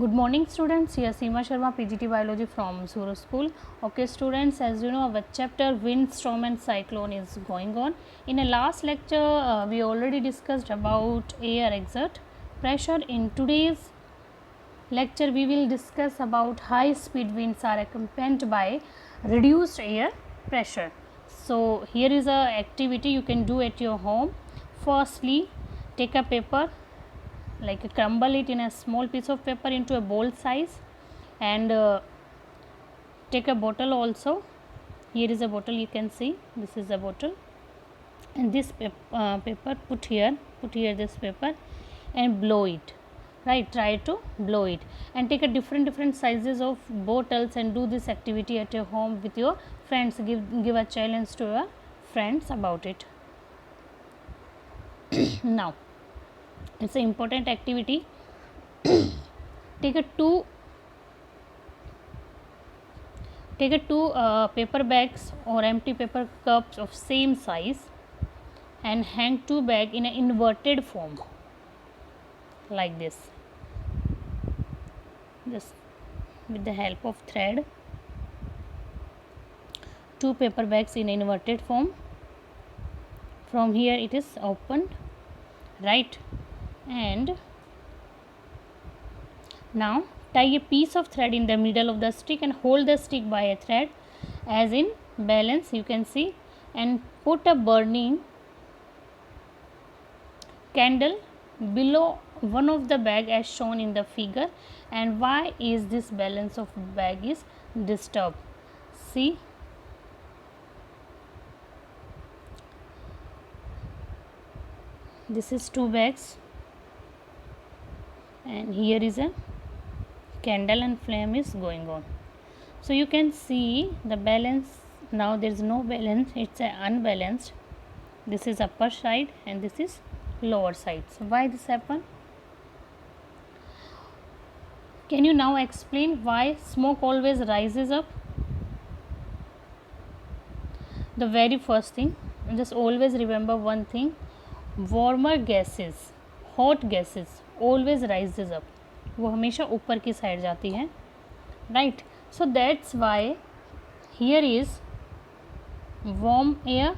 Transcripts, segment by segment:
Good morning students, here Seema Sharma, PGT Biology from Suru School. Okay students, as you know our chapter wind, storm and cyclone is going on. In a last lecture we already discussed about air exert pressure. In today's lecture we will discuss about high speed winds are accompanied by reduced air pressure. So here is a activity you can do at your home. Firstly, take a paper, like crumble it in a small piece of paper into a bowl size, and take a bottle also. Here is a bottle, you can see this is a bottle, and this paper put here this paper and blow it, right? Try to blow it and take a different sizes of bottles and do this activity at your home with your friends. Give a challenge to your friends about it. Now it's an important activity. Take a two paper bags or empty paper cups of same size and hang two bags in an inverted form like this, just with the help of thread. Two paper bags in inverted form. From here it is opened, right? And now tie a piece of thread in the middle of the stick and hold the stick by a thread as in balance, you can see, and put a burning candle below one of the bag as shown in the figure. And why is this balance of bag is disturbed? See, this is two bags and here is a candle and flame is going on. So you can see the balance. Now there is no balance, it's unbalanced. This is upper side and this is lower side. So why this happen? Can you now explain why smoke always rises up? The very first thing, just always remember one thing, warmer gases, hot gases always rises up, वो हमेशा ऊपर की side जाती है, right? So that's why here is warm air,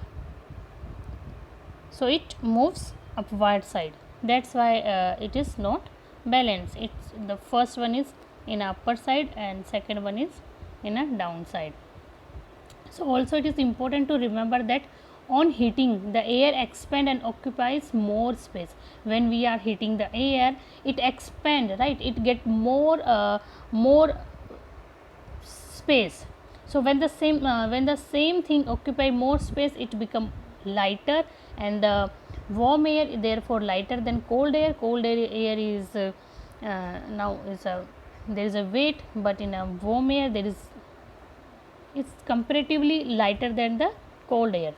so it moves upward side. That's why it is not balanced. It's the first one is in upper side and second one is in a down side. So also it is important to remember that on heating the air expand and occupies more space. When we are heating the air, it expand, right? It get more space. So when the same thing occupy more space, it become lighter, and the warm air therefore lighter than cold air. Cold air is now is a there is a weight, but in a warm air there is, it's comparatively lighter than the cold air.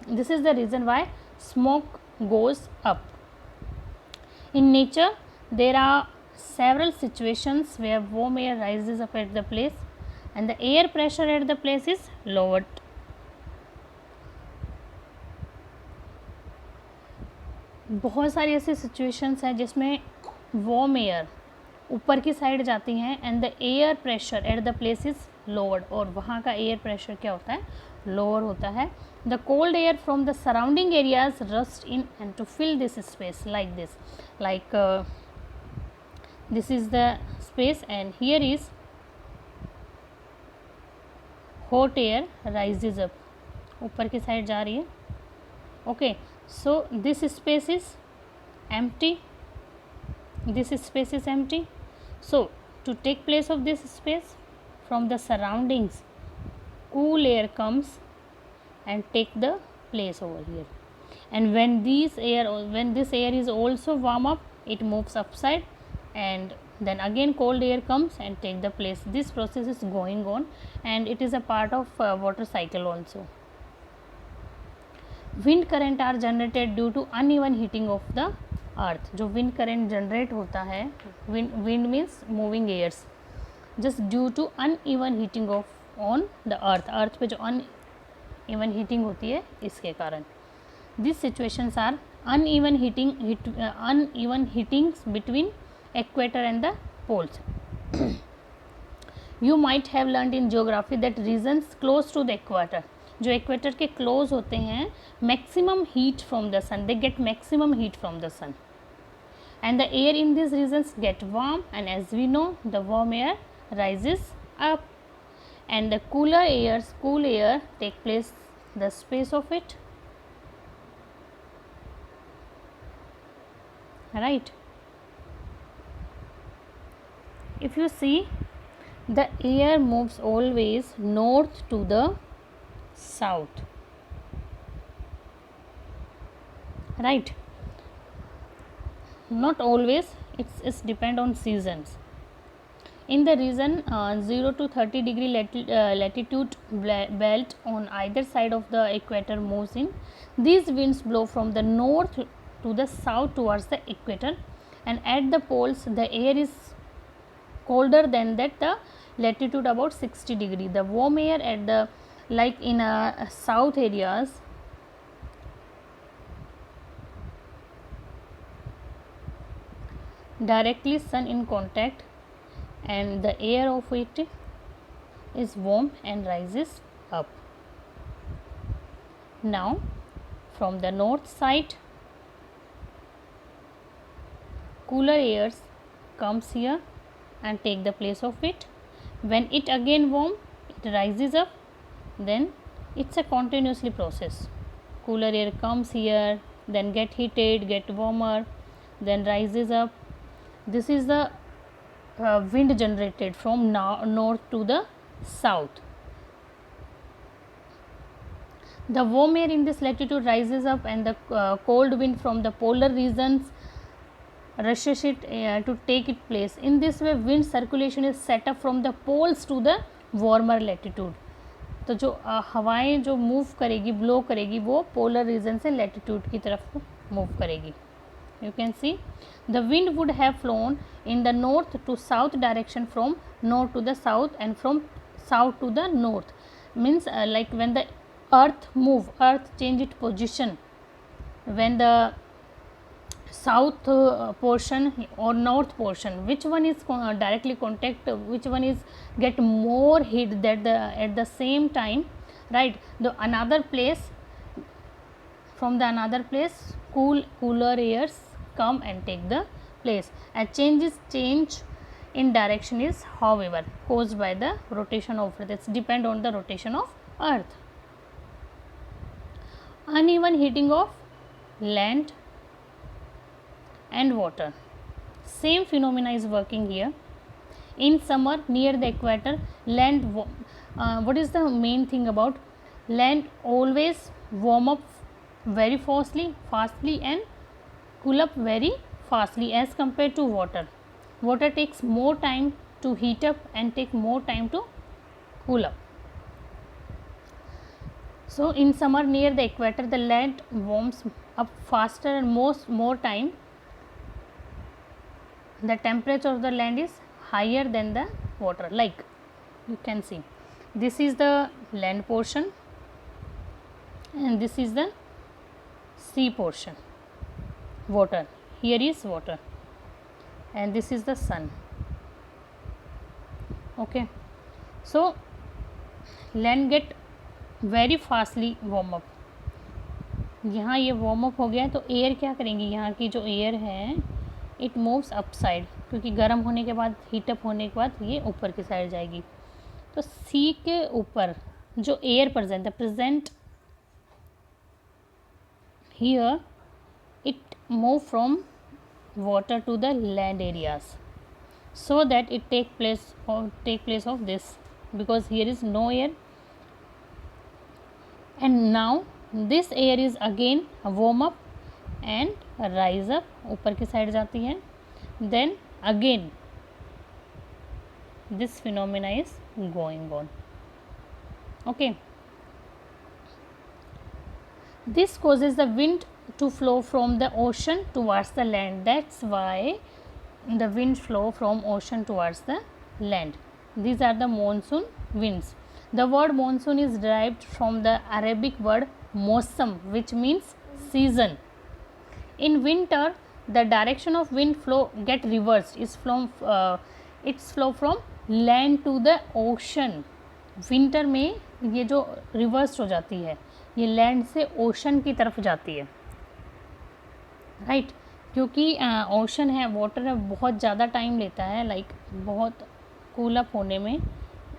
This is the reason why smoke goes up. In nature there are several situations where warm air rises up at the place and the air pressure at the place is lowered. बहुत सारी ऐसी situations हैं जिसमें warm air ऊपर की side जाती हैं and the air pressure at the place is lowered, और वहाँ का एयर प्रेशर क्या होता है? लोअर होता है. The cold air from the surrounding areas rush in and to fill this space like this, like this is the space and here is hot air rises up, ऊपर की साइड जा रही है. Okay, so this space is empty, this space is empty. So to take place of this space, from the surroundings cool air comes and take the place over here, and when this air is also warm up, it moves upside, and then again cold air comes and take the place. This process is going on and it is a part of water cycle also. Wind current are generated due to uneven heating of the earth. जो wind current generate होता है, wind means moving airs, just due to uneven heating of on the earth. Earth पे जो uneven heating होती है इसके कारण. This situations are uneven heatings between equator and the poles. You might have learned in geography that regions close to the equator, जो equator के close होते हैं, maximum heat from the sun, they get maximum heat from the sun, and the air in these regions get warm, and as we know the warm air rises up and the cool air take place the space of it, right. If you see, the air moves always north to the south, right. Not always, it's depend on seasons. In the region 0 to 30 degree latitude belt on either side of the equator moves in. These winds blow from the north to the south towards the equator, and at the poles the air is colder than that the latitude about 60 degree. The warm air at the like in south areas directly sun in contact, and the air of it is warm and rises up. Now from the north side cooler airs comes here and take the place of it. When it again warm, it rises up, then it's a continuously process. Cooler air comes here, then get heated, get warmer, then rises up. This is the wind generated from north to the south. The warm air in this latitude rises up, and the cold wind from the polar regions rushes it to take its place. In this way wind circulation is set up from the poles to the warmer latitude. तो जो हवाएं जो move करेगी, blow करेगी, वो polar region से latitude की तरफ मूव करेगी. You can see the wind would have flown in the north to south direction from north to the south and from south to the north. Means like when the earth change its position, when the south portion or north portion, which one is directly contact, which one is get more heat that at the same time, right. The another place, from the another place cooler airs come and take the place. A change in direction is however caused by the rotation of earth. It's depend on the rotation of earth. Uneven heating of land and water, same phenomena is working here. In summer near the equator, land what is the main thing about land always warm up very fastly and cool up very fastly as compared to water. Water takes more time to heat up and take more time to cool up. So in summer near the equator the land warms up faster and more time. The temperature of the land is higher than the water. Like you can see, this is the land portion and this is the sea portion, water. Here is water and this is the sun. Okay, so land get very fastly warm up. यहाँ ये warm up हो गया है तो air क्या करेंगी, यहाँ की जो एयर है इट मूव्स अप साइड, क्योंकि गर्म होने के बाद हीटअप होने के बाद ये ऊपर की साइड जाएगी. तो सी के ऊपर जो air present here it move from water to the land areas so that it take place of this, because here is no air, and now this air is again warm up and rise up, ऊपर की side जाती है. then again this phenomena is going on. Okay, this causes the wind to flow from the ocean towards the land. That's why the wind flow from ocean towards the land. These are the monsoon winds. The word monsoon is derived from the Arabic word mosam, which means season. In winter the direction of wind flow get reversed is from its flow from land to the ocean. Winter में ये जो reverse हो जाती है, ये land से ocean की तरफ जाती है, राइट क्योंकि ओशन है, वाटर है, बहुत ज़्यादा टाइम लेता है, लाइक बहुत कूल अप होने में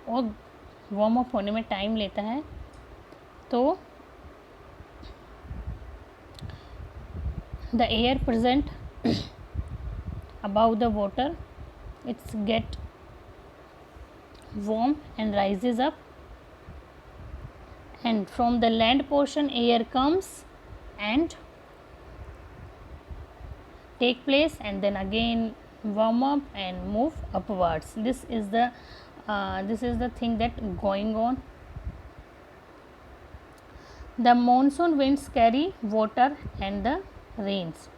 और वार्म अप होने में टाइम लेता है. तो the air present above the water, it's get warm and rises up, and from the land portion air comes and take place and then again warm up and move upwards. This is the thing that going on. The monsoon winds carry water and the rains.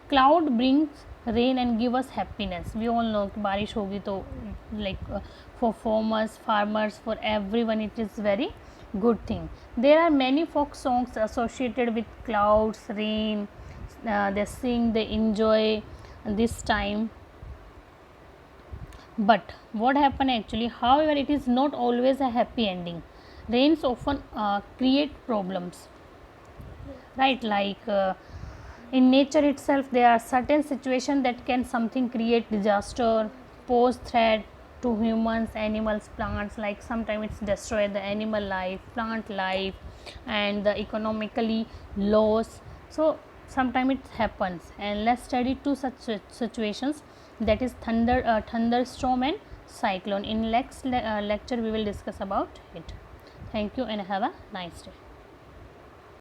Cloud brings rain and give us happiness. We all know कि बारिश होगी तो like for farmers, for everyone it is very good thing. There are many folk songs associated with clouds, rain. They sing, they enjoy this time. But what happened actually? However, it is not always a happy ending. Rains often create problems, right? Like in nature itself, there are certain situations that can something create disaster, pose threat to humans, animals, plants. Like sometimes it's destroy the animal life, plant life, and the economically loss. So sometimes it happens, and let's study two such situations, that is thunderstorm and cyclone. In next lecture we will discuss about it. Thank you and have a nice day.